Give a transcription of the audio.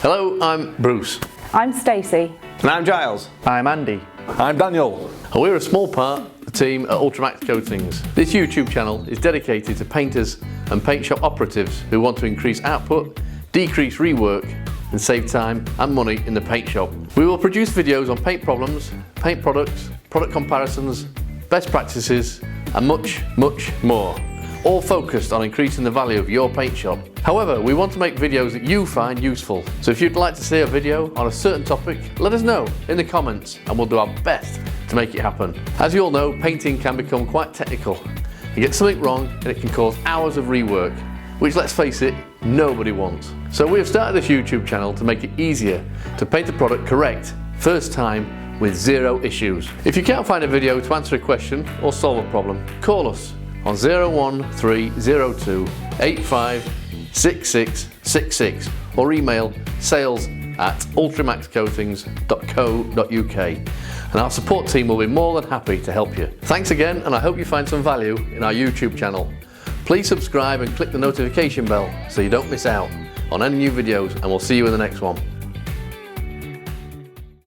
Hello, I'm Bruce. I'm Stacey. And I'm Giles. I'm Andy. I'm Daniel. And we're a small part of the team at Ultrimax Coatings. This YouTube channel is dedicated to painters and paint shop operatives who want to increase output, decrease rework, and save time and money in the paint shop. We will produce videos on paint problems, paint products, product comparisons, best practices, and much, much more. All focused on increasing the value of your paint shop. However, we want to make videos that you find useful. So if you'd like to see a video on a certain topic, let us know in the comments and we'll do our best to make it happen. As you all know, painting can become quite technical. You get something wrong and it can cause hours of rework, which, let's face it, nobody wants. So we have started this YouTube channel to make it easier to paint a product correct, first time, with zero issues. If you can't find a video to answer a question or solve a problem, call us on 01302 856666 or email sales@ultrimaxcoatings.co.uk and our support team will be more than happy to help you. Thanks again, and I hope you find some value in our YouTube channel. Please subscribe and click the notification bell so you don't miss out on any new videos, and we'll see you in the next one.